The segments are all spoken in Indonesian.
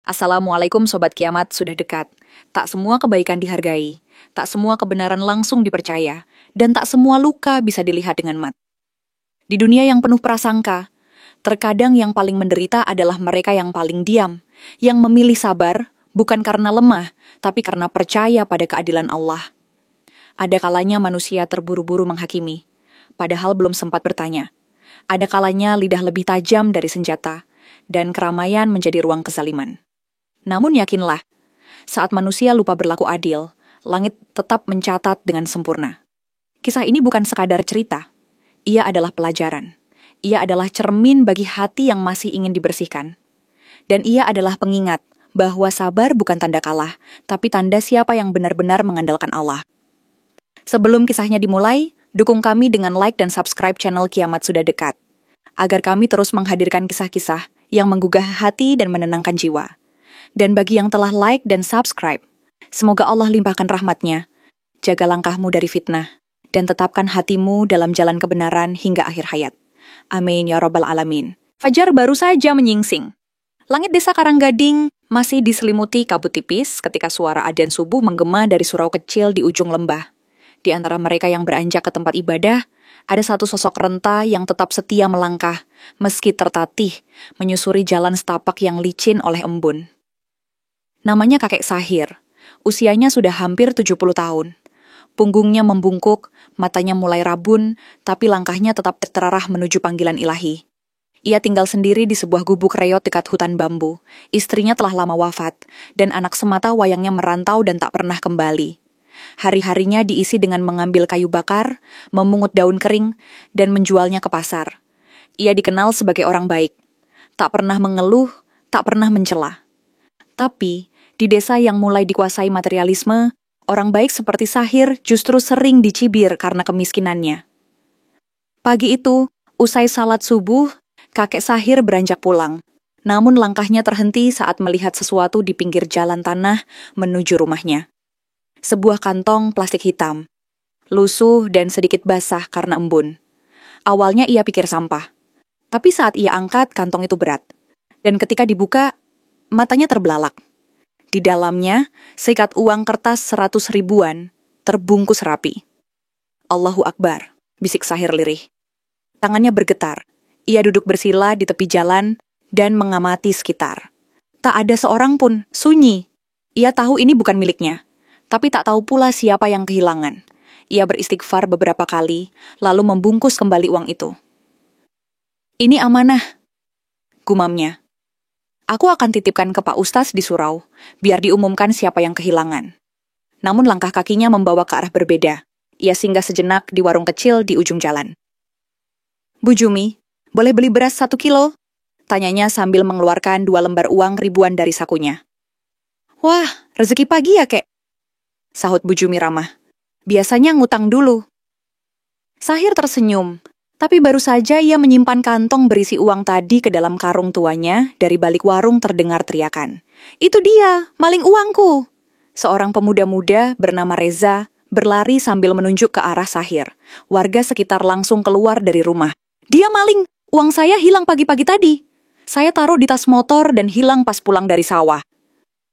Assalamualaikum Sobat Kiamat, sudah dekat. Tak semua kebaikan dihargai, tak semua kebenaran langsung dipercaya, dan tak semua luka bisa dilihat dengan mata. Di dunia yang penuh prasangka, terkadang yang paling menderita adalah mereka yang paling diam, yang memilih sabar, bukan karena lemah, tapi karena percaya pada keadilan Allah. Ada kalanya manusia terburu-buru menghakimi, padahal belum sempat bertanya. Ada kalanya lidah lebih tajam dari senjata, dan keramaian menjadi ruang kezaliman. Namun yakinlah, saat manusia lupa berlaku adil, langit tetap mencatat dengan sempurna. Kisah ini bukan sekadar cerita, ia adalah pelajaran. Ia adalah cermin bagi hati yang masih ingin dibersihkan. Dan ia adalah pengingat bahwa sabar bukan tanda kalah, tapi tanda siapa yang benar-benar mengandalkan Allah. Sebelum kisahnya dimulai, dukung kami dengan like dan subscribe channel Kiamat Sudah Dekat, agar kami terus menghadirkan kisah-kisah yang menggugah hati dan menenangkan jiwa. Dan bagi yang telah like dan subscribe, semoga Allah limpahkan rahmat-Nya, jaga langkahmu dari fitnah, dan tetapkan hatimu dalam jalan kebenaran hingga akhir hayat. Amin ya Rabbal Alamin. Fajar baru saja menyingsing. Langit desa Karanggading masih diselimuti kabut tipis ketika suara adzan subuh menggema dari surau kecil di ujung lembah. Di antara mereka yang beranjak ke tempat ibadah, ada satu sosok renta yang tetap setia melangkah, meski tertatih, menyusuri jalan setapak yang licin oleh embun. Namanya kakek Sahir. Usianya sudah hampir 70 tahun. Punggungnya membungkuk, matanya mulai rabun, tapi langkahnya tetap terarah menuju panggilan ilahi. Ia tinggal sendiri di sebuah gubuk reot dekat hutan bambu. Istrinya telah lama wafat, dan anak semata wayangnya merantau dan tak pernah kembali. Hari-harinya diisi dengan mengambil kayu bakar, memungut daun kering, dan menjualnya ke pasar. Ia dikenal sebagai orang baik. Tak pernah mengeluh, tak pernah mencela. Tapi, di desa yang mulai dikuasai materialisme, orang baik seperti Sahir justru sering dicibir karena kemiskinannya. Pagi itu, usai salat subuh, kakek Sahir beranjak pulang. Namun langkahnya terhenti saat melihat sesuatu di pinggir jalan tanah menuju rumahnya. Sebuah kantong plastik hitam, lusuh dan sedikit basah karena embun. Awalnya ia pikir sampah, tapi saat ia angkat, kantong itu berat. Dan ketika dibuka, matanya terbelalak. Di dalamnya, seikat uang kertas 100 ribuan, terbungkus rapi. Allahu Akbar, bisik Sahir lirih. Tangannya bergetar. Ia duduk bersila di tepi jalan dan mengamati sekitar. Tak ada seorang pun, sunyi. Ia tahu ini bukan miliknya, tapi tak tahu pula siapa yang kehilangan. Ia beristighfar beberapa kali, lalu membungkus kembali uang itu. Ini amanah, gumamnya. Aku akan titipkan ke Pak Ustaz di surau, biar diumumkan siapa yang kehilangan. Namun langkah kakinya membawa ke arah berbeda. Ia singgah sejenak di warung kecil di ujung jalan. Bu Jumi, boleh beli beras 1 kilo? Tanyanya sambil mengeluarkan 2 lembar uang ribuan dari sakunya. Wah, rezeki pagi ya, kek? Sahut Bu Jumi ramah. Biasanya ngutang dulu. Sahir tersenyum. Tapi baru saja ia menyimpan kantong berisi uang tadi ke dalam karung tuanya, dari balik warung terdengar teriakan. Itu dia, maling uangku! Seorang pemuda muda bernama Reza berlari sambil menunjuk ke arah Sahir. Warga sekitar langsung keluar dari rumah. Dia maling! Uang saya hilang pagi-pagi tadi. Saya taruh di tas motor dan hilang pas pulang dari sawah.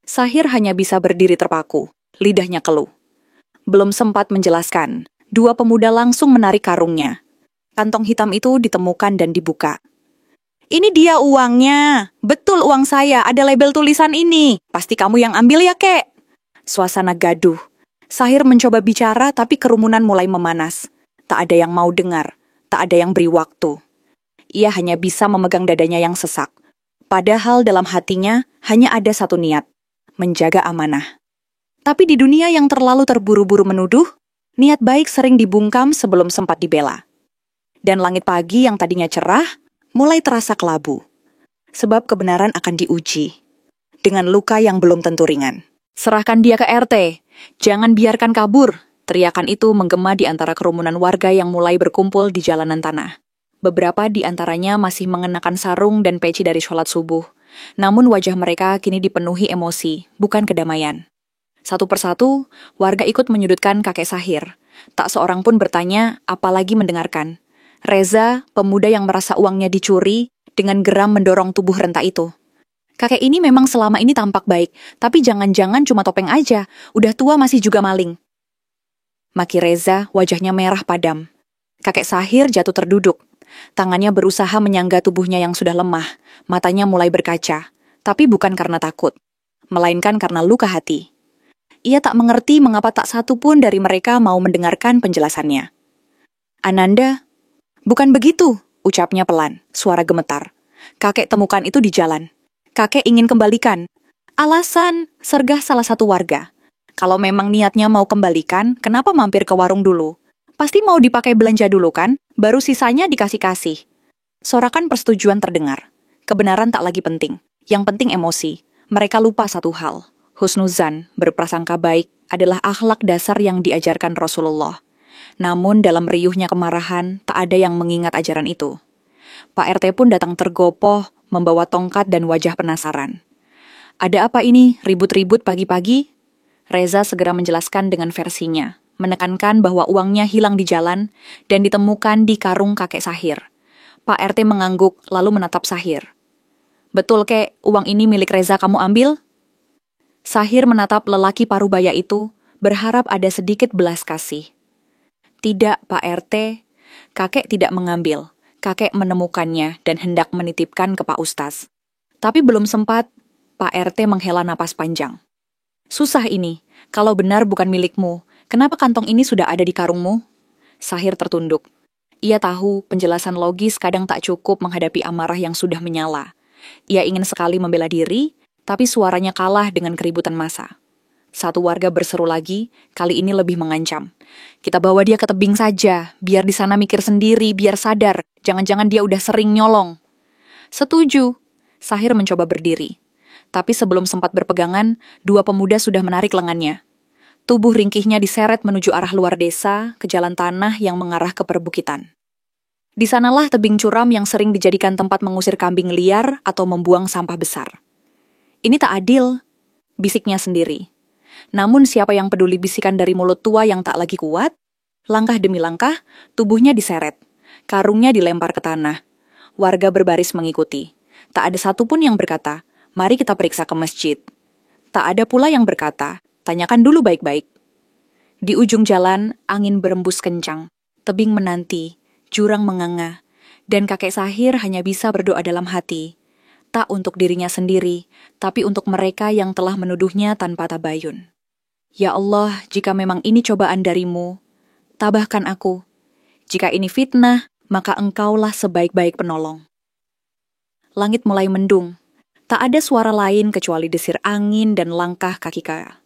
Sahir hanya bisa berdiri terpaku, lidahnya keluh. Belum sempat menjelaskan, 2 pemuda langsung menarik karungnya. Kantong hitam itu ditemukan dan dibuka. Ini dia uangnya. Betul uang saya, ada label tulisan ini. Pasti kamu yang ambil ya, kek? Suasana gaduh. Sahir mencoba bicara tapi kerumunan mulai memanas. Tak ada yang mau dengar, tak ada yang beri waktu. Ia hanya bisa memegang dadanya yang sesak. Padahal dalam hatinya hanya ada satu niat, menjaga amanah. Tapi di dunia yang terlalu terburu-buru menuduh, niat baik sering dibungkam sebelum sempat dibela. Dan langit pagi yang tadinya cerah, mulai terasa kelabu. Sebab kebenaran akan diuji. Dengan luka yang belum tentu ringan. Serahkan dia ke RT, jangan biarkan kabur. Teriakan itu menggema di antara kerumunan warga yang mulai berkumpul di jalanan tanah. Beberapa di antaranya masih mengenakan sarung dan peci dari sholat subuh. Namun wajah mereka kini dipenuhi emosi, bukan kedamaian. Satu persatu, warga ikut menyudutkan kakek Sahir. Tak seorang pun bertanya, apalagi mendengarkan. Reza, pemuda yang merasa uangnya dicuri, dengan geram mendorong tubuh renta itu. Kakek ini memang selama ini tampak baik, tapi jangan-jangan cuma topeng aja. Udah tua masih juga maling. Maki Reza, wajahnya merah padam. Kakek Sahir jatuh terduduk. Tangannya berusaha menyangga tubuhnya yang sudah lemah. Matanya mulai berkaca. Tapi bukan karena takut, melainkan karena luka hati. Ia tak mengerti mengapa tak satu pun dari mereka mau mendengarkan penjelasannya. Ananda, bukan begitu, ucapnya pelan, suara gemetar. Kakek temukan itu di jalan. Kakek ingin kembalikan. Alasan, sergah salah satu warga. Kalau memang niatnya mau kembalikan, kenapa mampir ke warung dulu? Pasti mau dipakai belanja dulu kan, baru sisanya dikasih-kasih. Sorakan persetujuan terdengar. Kebenaran tak lagi penting. Yang penting emosi. Mereka lupa satu hal. Husnuzan, berprasangka baik, adalah akhlak dasar yang diajarkan Rasulullah. Namun dalam riuhnya kemarahan, tak ada yang mengingat ajaran itu. Pak RT pun datang tergopoh, membawa tongkat dan wajah penasaran. Ada apa ini, ribut-ribut pagi-pagi? Reza segera menjelaskan dengan versinya, menekankan bahwa uangnya hilang di jalan dan ditemukan di karung kakek Sahir. Pak RT mengangguk lalu menatap Sahir. Betul kek, uang ini milik Reza kamu ambil? Sahir menatap lelaki parubaya itu, berharap ada sedikit belas kasih. Tidak, Pak RT, kakek tidak mengambil. Kakek menemukannya dan hendak menitipkan ke Pak Ustaz. Tapi belum sempat, Pak RT menghela napas panjang. Susah ini, kalau benar bukan milikmu, kenapa kantong ini sudah ada di karungmu? Sahir tertunduk. Ia tahu penjelasan logis kadang tak cukup menghadapi amarah yang sudah menyala. Ia ingin sekali membela diri, tapi suaranya kalah dengan keributan massa. Satu warga berseru lagi, kali ini lebih mengancam. Kita bawa dia ke tebing saja, biar di sana mikir sendiri, biar sadar. Jangan-jangan dia udah sering nyolong. Setuju. Sahir mencoba berdiri. Tapi sebelum sempat berpegangan, dua pemuda sudah menarik lengannya. Tubuh ringkihnya diseret menuju arah luar desa, ke jalan tanah yang mengarah ke perbukitan. Di sanalah tebing curam yang sering dijadikan tempat mengusir kambing liar atau membuang sampah besar. Ini tak adil, bisiknya sendiri. Namun siapa yang peduli bisikan dari mulut tua yang tak lagi kuat? Langkah demi langkah, tubuhnya diseret. Karungnya dilempar ke tanah. Warga berbaris mengikuti. Tak ada satupun yang berkata, mari kita periksa ke masjid. Tak ada pula yang berkata, tanyakan dulu baik-baik. Di ujung jalan, angin berembus kencang. Tebing menanti, jurang menganga. Dan kakek Sahir hanya bisa berdoa dalam hati. Tak untuk dirinya sendiri, tapi untuk mereka yang telah menuduhnya tanpa tabayun. Ya Allah, jika memang ini cobaan darimu, tabahkan aku. Jika ini fitnah, maka engkaulah sebaik-baik penolong. Langit mulai mendung. Tak ada suara lain kecuali desir angin dan langkah kaki kaya.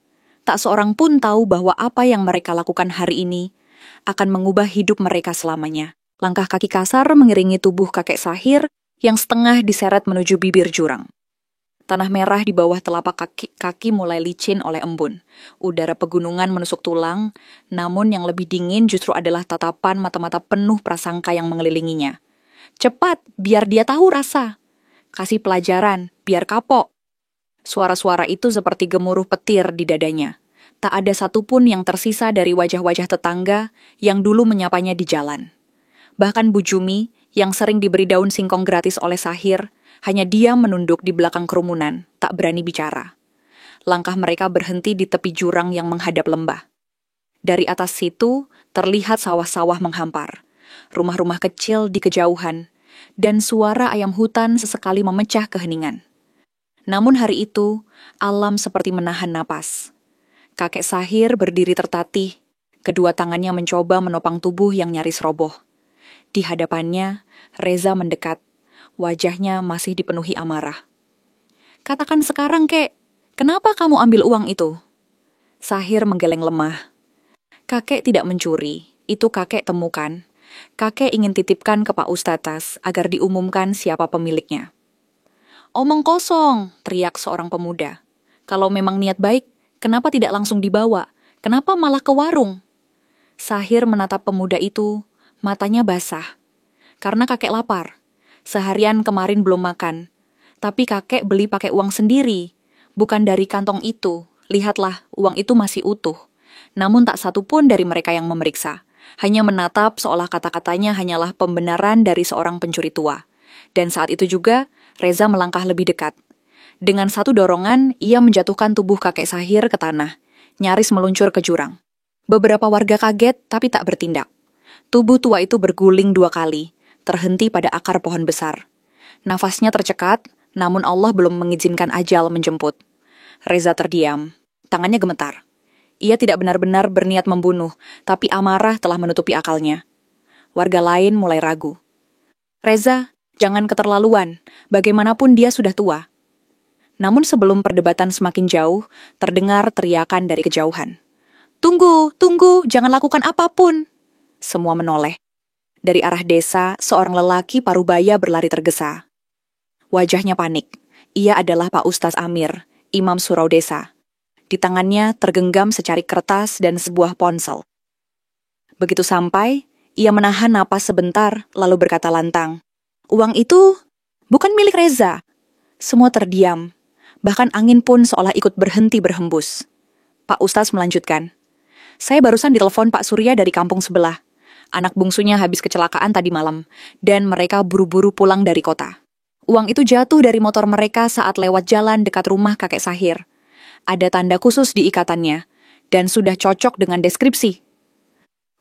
Tak seorang pun tahu bahwa apa yang mereka lakukan hari ini akan mengubah hidup mereka selamanya. Langkah kaki kasar mengiringi tubuh kakek Sahir yang setengah diseret menuju bibir jurang. Tanah merah di bawah telapak kaki mulai licin oleh embun. Udara pegunungan menusuk tulang, namun yang lebih dingin justru adalah tatapan mata-mata penuh prasangka yang mengelilinginya. Cepat, biar dia tahu rasa. Kasih pelajaran, biar kapok. Suara-suara itu seperti gemuruh petir di dadanya. Tak ada satupun yang tersisa dari wajah-wajah tetangga yang dulu menyapanya di jalan. Bahkan Bu Jumi, yang sering diberi daun singkong gratis oleh Sahir, hanya diam menunduk di belakang kerumunan, tak berani bicara. Langkah mereka berhenti di tepi jurang yang menghadap lembah. Dari atas situ, terlihat sawah-sawah menghampar, rumah-rumah kecil di kejauhan, dan suara ayam hutan sesekali memecah keheningan. Namun hari itu, alam seperti menahan napas. Kakek Sahir berdiri tertatih, kedua tangannya mencoba menopang tubuh yang nyaris roboh. Di hadapannya, Reza mendekat. Wajahnya masih dipenuhi amarah. Katakan sekarang, kek, kenapa kamu ambil uang itu? Sahir menggeleng lemah. Kakek tidak mencuri, itu kakek temukan. Kakek ingin titipkan ke Pak Ustatas agar diumumkan siapa pemiliknya. Omong kosong, teriak seorang pemuda. Kalau memang niat baik, kenapa tidak langsung dibawa? Kenapa malah ke warung? Sahir menatap pemuda itu, matanya basah. Karena kakek lapar. Seharian kemarin belum makan. Tapi kakek beli pakai uang sendiri. Bukan dari kantong itu. Lihatlah, uang itu masih utuh. Namun tak satu pun dari mereka yang memeriksa. Hanya menatap seolah kata-katanya hanyalah pembenaran dari seorang pencuri tua. Dan saat itu juga, Reza melangkah lebih dekat. Dengan satu dorongan, ia menjatuhkan tubuh kakek Sahir ke tanah, nyaris meluncur ke jurang. Beberapa warga kaget, tapi tak bertindak. Tubuh tua itu berguling 2 kali, terhenti pada akar pohon besar. Nafasnya tercekat, namun Allah belum mengizinkan ajal menjemput. Reza terdiam, tangannya gemetar. Ia tidak benar-benar berniat membunuh, tapi amarah telah menutupi akalnya. Warga lain mulai ragu. Reza, jangan keterlaluan, bagaimanapun dia sudah tua. Namun sebelum perdebatan semakin jauh, terdengar teriakan dari kejauhan. Tunggu, tunggu, jangan lakukan apapun. Semua menoleh. Dari arah desa, seorang lelaki parubaya berlari tergesa. Wajahnya panik. Ia adalah Pak Ustaz Amir, imam surau desa. Di tangannya tergenggam secarik kertas dan sebuah ponsel. Begitu sampai, ia menahan napas sebentar, lalu berkata lantang, "Uang itu bukan milik Reza." Semua terdiam. Bahkan angin pun seolah ikut berhenti berhembus. Pak Ustaz melanjutkan, "Saya barusan ditelepon Pak Surya dari kampung sebelah. Anak bungsunya habis kecelakaan tadi malam, dan mereka buru-buru pulang dari kota. Uang itu jatuh dari motor mereka saat lewat jalan dekat rumah kakek Sahir. Ada tanda khusus di ikatannya, dan sudah cocok dengan deskripsi."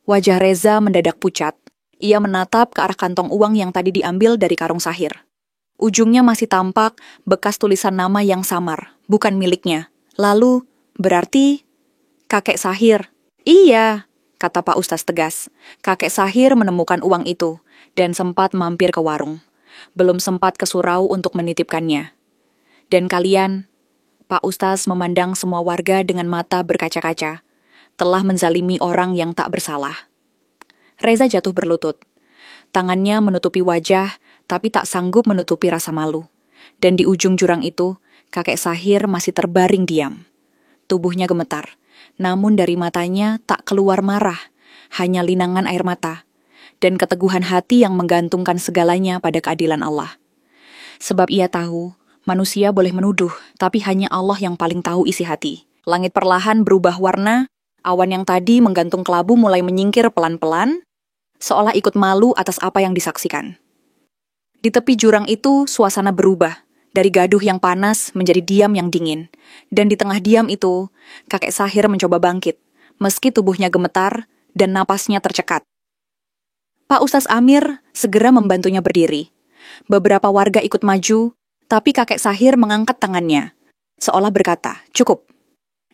Wajah Reza mendadak pucat. Ia menatap ke arah kantong uang yang tadi diambil dari karung Sahir. Ujungnya masih tampak bekas tulisan nama yang samar, bukan miliknya. Lalu, berarti kakek Sahir. "Iya," kata Pak Ustaz tegas. Kakek Sahir menemukan uang itu dan sempat mampir ke warung. Belum sempat ke surau untuk menitipkannya. Dan kalian, Pak Ustaz memandang semua warga dengan mata berkaca-kaca, telah menzalimi orang yang tak bersalah. Reza jatuh berlutut. Tangannya menutupi wajah, tapi tak sanggup menutupi rasa malu. Dan di ujung jurang itu, kakek Sahir masih terbaring diam. Tubuhnya gemetar, namun dari matanya tak keluar marah, hanya linangan air mata, dan keteguhan hati yang menggantungkan segalanya pada keadilan Allah. Sebab ia tahu, manusia boleh menuduh, tapi hanya Allah yang paling tahu isi hati. Langit perlahan berubah warna, awan yang tadi menggantung kelabu mulai menyingkir pelan-pelan, seolah ikut malu atas apa yang disaksikan. Di tepi jurang itu, suasana berubah, dari gaduh yang panas menjadi diam yang dingin. Dan di tengah diam itu, kakek Sahir mencoba bangkit, meski tubuhnya gemetar dan napasnya tercekat. Pak Ustaz Amir segera membantunya berdiri. Beberapa warga ikut maju, tapi kakek Sahir mengangkat tangannya, seolah berkata, "Cukup."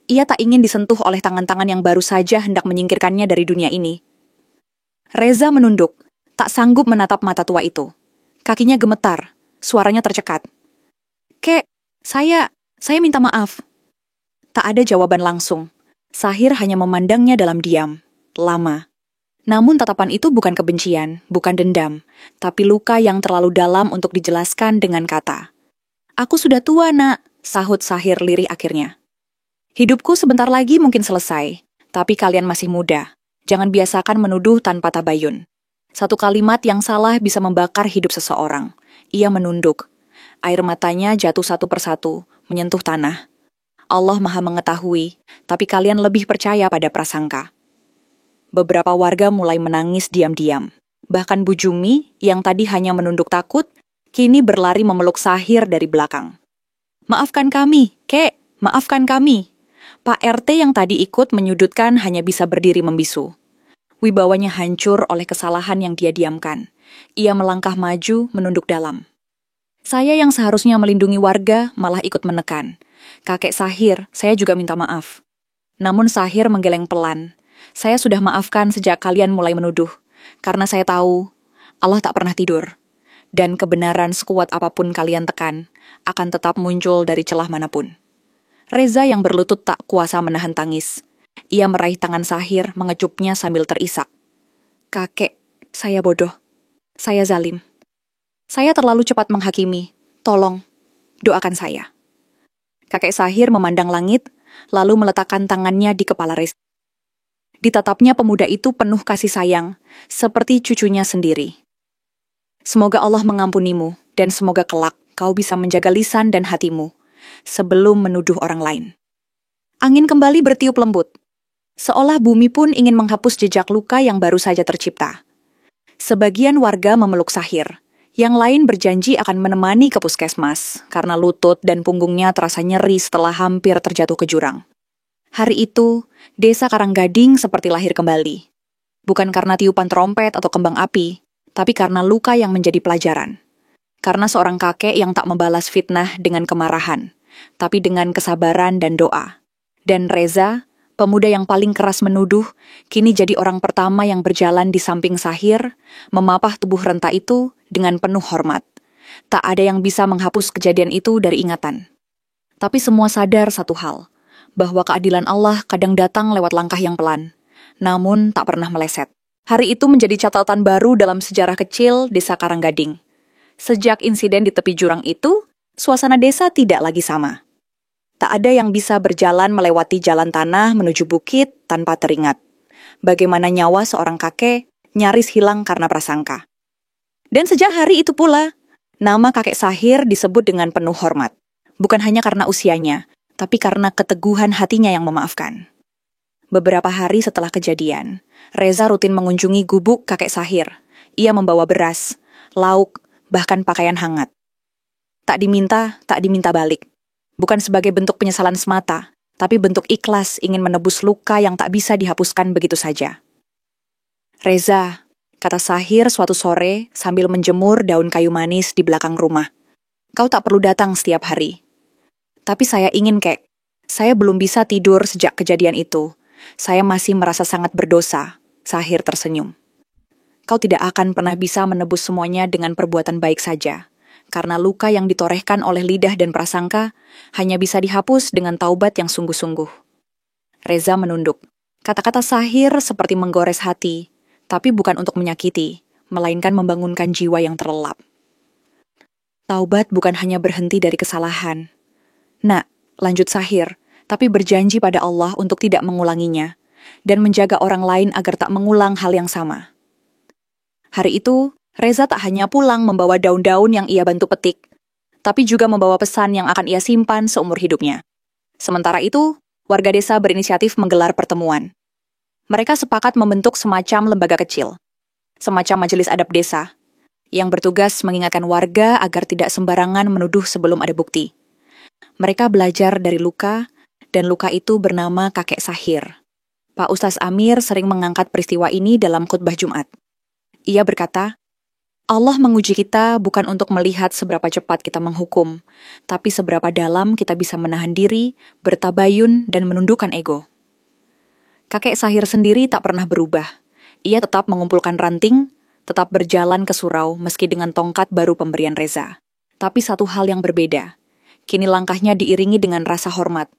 Ia tak ingin disentuh oleh tangan-tangan yang baru saja hendak menyingkirkannya dari dunia ini. Reza menunduk, tak sanggup menatap mata tua itu. Kakinya gemetar, suaranya tercekat. "Kek, saya minta maaf." Tak ada jawaban langsung. Sahir hanya memandangnya dalam diam, lama. Namun tatapan itu bukan kebencian, bukan dendam, tapi luka yang terlalu dalam untuk dijelaskan dengan kata. "Aku sudah tua, Nak," sahut Sahir lirih akhirnya. "Hidupku sebentar lagi mungkin selesai, tapi kalian masih muda. Jangan biasakan menuduh tanpa tabayun. Satu kalimat yang salah bisa membakar hidup seseorang." Ia menunduk. Air matanya jatuh satu persatu, menyentuh tanah. Allah Maha mengetahui, tapi kalian lebih percaya pada prasangka. Beberapa warga mulai menangis diam-diam. Bahkan Bu Jumi, yang tadi hanya menunduk takut, kini berlari memeluk Sahir dari belakang. "Maafkan kami, Kek, maafkan kami." Pak RT yang tadi ikut menyudutkan hanya bisa berdiri membisu. Wibawanya hancur oleh kesalahan yang dia diamkan. Ia melangkah maju, menunduk dalam. Saya yang seharusnya melindungi warga malah ikut menekan. "Kakek Sahir, saya juga minta maaf." Namun Sahir menggeleng pelan. "Saya sudah maafkan sejak kalian mulai menuduh. Karena saya tahu, Allah tak pernah tidur. Dan kebenaran sekuat apapun kalian tekan, akan tetap muncul dari celah manapun." Reza yang berlutut tak kuasa menahan tangis. Ia meraih tangan Sahir, mengecupnya sambil terisak. "Kakek, saya bodoh. Saya zalim. Saya terlalu cepat menghakimi. Tolong, doakan saya." Kakek Sahir memandang langit, lalu meletakkan tangannya di kepala Reza. Ditatapnya pemuda itu penuh kasih sayang, seperti cucunya sendiri. "Semoga Allah mengampunimu, dan semoga kelak kau bisa menjaga lisan dan hatimu, sebelum menuduh orang lain." Angin kembali bertiup lembut. Seolah bumi pun ingin menghapus jejak luka yang baru saja tercipta. Sebagian warga memeluk Sahir, Yang lain berjanji akan menemani ke puskesmas, karena lutut dan punggungnya terasa nyeri setelah hampir terjatuh ke jurang. Hari itu, desa Karanggading seperti lahir kembali. Bukan karena tiupan trompet atau kembang api, tapi karena luka yang menjadi pelajaran. Karena seorang kakek yang tak membalas fitnah dengan kemarahan, tapi dengan kesabaran dan doa. Dan Reza, pemuda yang paling keras menuduh, kini jadi orang pertama yang berjalan di samping Sahir, memapah tubuh renta itu dengan penuh hormat. Tak ada yang bisa menghapus kejadian itu dari ingatan. Tapi semua sadar satu hal, bahwa keadilan Allah kadang datang lewat langkah yang pelan, namun tak pernah meleset. Hari itu menjadi catatan baru dalam sejarah kecil desa Karanggading. Sejak insiden di tepi jurang itu, suasana desa tidak lagi sama. Tak ada yang bisa berjalan melewati jalan tanah menuju bukit tanpa teringat. Bagaimana nyawa seorang kakek nyaris hilang karena prasangka. Dan sejak hari itu pula, nama kakek Sahir disebut dengan penuh hormat. Bukan hanya karena usianya, tapi karena keteguhan hatinya yang memaafkan. Beberapa hari setelah kejadian, Reza rutin mengunjungi gubuk kakek Sahir. Ia membawa beras, lauk, bahkan pakaian hangat. Tak diminta balik. Bukan sebagai bentuk penyesalan semata, tapi bentuk ikhlas ingin menebus luka yang tak bisa dihapuskan begitu saja. Reza, kata Sahir suatu sore sambil menjemur daun kayu manis di belakang rumah. Kau tak perlu datang setiap hari. Tapi saya ingin, Kek. Saya belum bisa tidur sejak kejadian itu. Saya masih merasa sangat berdosa. Sahir tersenyum. Kau tidak akan pernah bisa menebus semuanya dengan perbuatan baik saja. Karena luka yang ditorehkan oleh lidah dan prasangka hanya bisa dihapus dengan taubat yang sungguh-sungguh. Reza menunduk. Kata-kata Sahir seperti menggores hati, tapi bukan untuk menyakiti, melainkan membangunkan jiwa yang terlelap. Taubat bukan hanya berhenti dari kesalahan. Nak, lanjut Sahir, tapi berjanji pada Allah untuk tidak mengulanginya, dan menjaga orang lain agar tak mengulang hal yang sama. Hari itu, Reza tak hanya pulang membawa daun-daun yang ia bantu petik, tapi juga membawa pesan yang akan ia simpan seumur hidupnya. Sementara itu, warga desa berinisiatif menggelar pertemuan. Mereka sepakat membentuk semacam lembaga kecil, semacam majelis adab desa, yang bertugas mengingatkan warga agar tidak sembarangan menuduh sebelum ada bukti. Mereka belajar dari luka, dan luka itu bernama kakek Sahir. Pak Ustaz Amir sering mengangkat peristiwa ini dalam khutbah Jumat. Ia berkata, Allah menguji kita bukan untuk melihat seberapa cepat kita menghukum, tapi seberapa dalam kita bisa menahan diri, bertabayun, dan menundukkan ego. Kakek Sahir sendiri tak pernah berubah. Ia tetap mengumpulkan ranting, tetap berjalan ke surau meski dengan tongkat baru pemberian Reza. Tapi satu hal yang berbeda. Kini langkahnya diiringi dengan rasa hormat.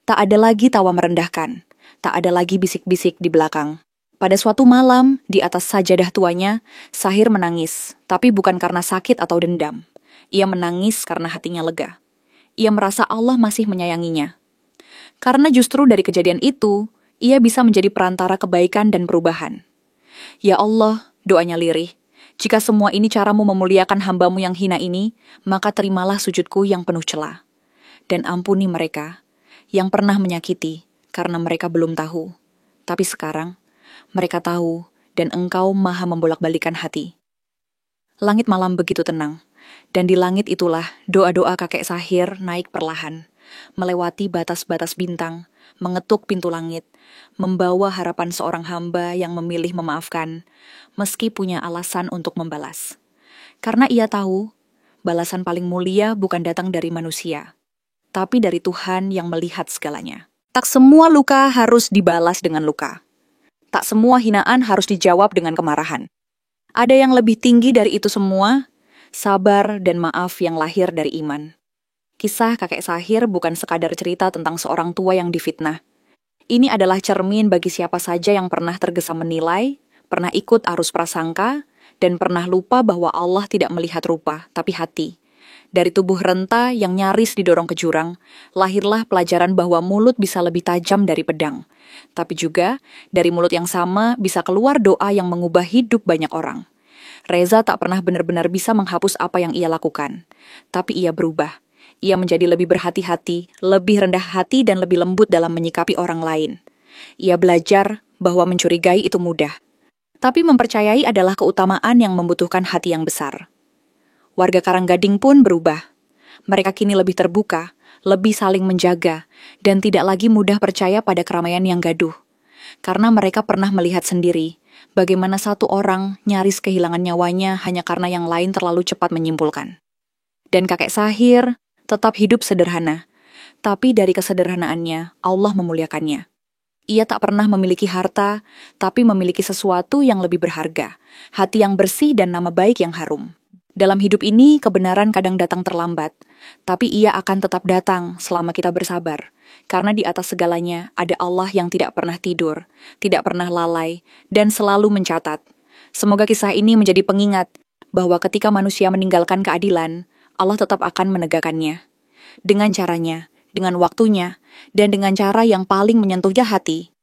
Tak ada lagi tawa merendahkan. Tak ada lagi bisik-bisik di belakang. Pada suatu malam, di atas sajadah tuanya, Sahir menangis, tapi bukan karena sakit atau dendam. Ia menangis karena hatinya lega. Ia merasa Allah masih menyayanginya. Karena justru dari kejadian itu, ia bisa menjadi perantara kebaikan dan perubahan. Ya Allah, doanya lirih, jika semua ini caramu memuliakan hambamu yang hina ini, maka terimalah sujudku yang penuh celah. Dan ampuni mereka yang pernah menyakiti, karena mereka belum tahu. Tapi sekarang, mereka tahu, dan Engkau maha membolak-balikan hati. Langit malam begitu tenang, dan di langit itulah doa-doa kakek Sahir naik perlahan, melewati batas-batas bintang, mengetuk pintu langit, membawa harapan seorang hamba yang memilih memaafkan, meski punya alasan untuk membalas. Karena ia tahu, balasan paling mulia bukan datang dari manusia, tapi dari Tuhan yang melihat segalanya. Tak semua luka harus dibalas dengan luka. Tak semua hinaan harus dijawab dengan kemarahan. Ada yang lebih tinggi dari itu semua, sabar dan maaf yang lahir dari iman. Kisah kakek Sahir bukan sekadar cerita tentang seorang tua yang difitnah. Ini adalah cermin bagi siapa saja yang pernah tergesa menilai, pernah ikut arus prasangka, dan pernah lupa bahwa Allah tidak melihat rupa, tapi hati. Dari tubuh renta yang nyaris didorong ke jurang, lahirlah pelajaran bahwa mulut bisa lebih tajam dari pedang. Tapi juga, dari mulut yang sama bisa keluar doa yang mengubah hidup banyak orang. Reza tak pernah benar-benar bisa menghapus apa yang ia lakukan. Tapi ia berubah. Ia menjadi lebih berhati-hati, lebih rendah hati dan lebih lembut dalam menyikapi orang lain. Ia belajar bahwa mencurigai itu mudah. Tapi mempercayai adalah keutamaan yang membutuhkan hati yang besar. Warga Karanggading pun berubah. Mereka kini lebih terbuka, lebih saling menjaga, dan tidak lagi mudah percaya pada keramaian yang gaduh. Karena mereka pernah melihat sendiri bagaimana satu orang nyaris kehilangan nyawanya hanya karena yang lain terlalu cepat menyimpulkan. Dan kakek Sahir tetap hidup sederhana, tapi dari kesederhanaannya Allah memuliakannya. Ia tak pernah memiliki harta, tapi memiliki sesuatu yang lebih berharga, hati yang bersih dan nama baik yang harum. Dalam hidup ini, kebenaran kadang datang terlambat, tapi ia akan tetap datang selama kita bersabar. Karena di atas segalanya ada Allah yang tidak pernah tidur, tidak pernah lalai, dan selalu mencatat. Semoga kisah ini menjadi pengingat bahwa ketika manusia meninggalkan keadilan, Allah tetap akan menegakkannya. Dengan caranya, dengan waktunya, dan dengan cara yang paling menyentuh hati,